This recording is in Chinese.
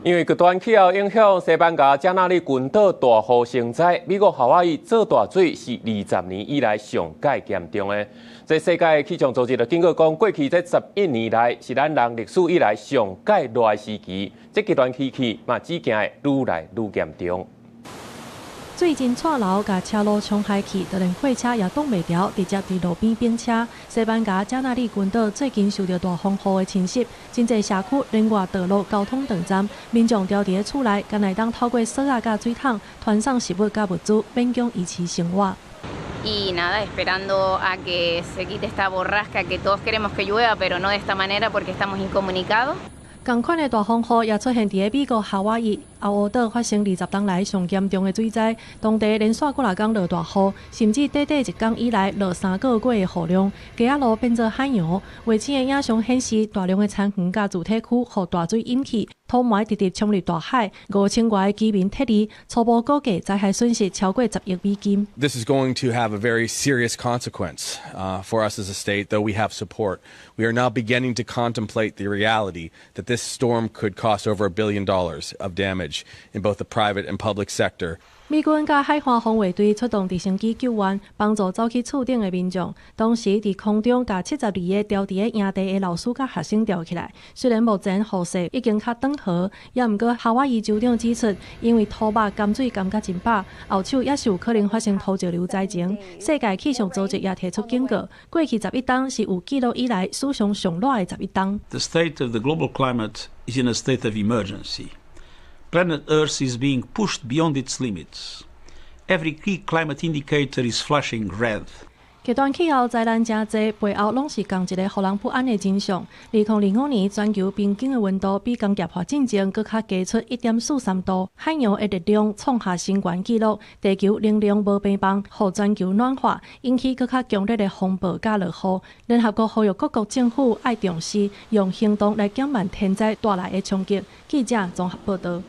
因為極端氣候影響，西班牙加那利群島大雨成災，美國夏威夷做大水是20年以來上界嚴重的。這世界氣象組織就警告講，過去這11年來是咱人歷史以來上界熱的時期，這極端天氣嘛只驚會愈來愈嚴重。最近串流甲車路衝害去，就連貨車也擋袂牢，直接佇路邊冰車。西班牙加那利群島最近受到大風雨的侵襲，真濟社區連外道路、交通斷站，民眾住佇厝內，敢來當透過鎖仔甲水桶傳送食物甲物資，勉強維持生活。Y nada, esperando a que se quite esta borrasca que todos queremos que llueva, pero no de esta manera porque estamos incomunicados. 同款的大風雨也出現佇美國夏威夷奧奧島，發生20年來上嚴重的水災，當地連續幾日落大雨，甚至短一天以來落3個月的雨量，街仔路變做海洋。衛星的影像顯示，大量的田園甲住宅區互大水引起，土霾直直衝入大海，5000外的居民撤離，初步估計災害損失超過10億美金。This is going to have a very serious consequence for us as a state, though we have support. We are now beginning to contemplate the reality that this storm could cost over $1 billion of damage in both the private and public sector. 美軍甲海岸防衛隊出動直升機救援，幫助走去厝頂的民眾。當時佇空中甲72個調佇個營地的老師甲學生吊起來。雖然目前雨勢已經較緩和，也毋過夏威夷州長指出，因為土木甘水甘甲真飽，後手也是有可能發生土石流災情。世界氣象組織也提出警告，過去11冬是有記錄以來史上上熱的11冬。The state of the global climate is in a state of emergency. Planet Earth is being pushed beyond its limits. Every key climate indicator is flashing red. 極端氣候災難真濟，背後攏是同一個互人不安的真相。2005年，全球平均的溫度比工業化進前閣較加出1.43度，海洋的熱量創下新高紀錄，地球能量無平衡，互全球暖化，引起閣較強烈的風暴甲落雨。聯合國呼籲各國政府愛重視，用行動來減慢天災帶來的衝擊。記者綜合報道。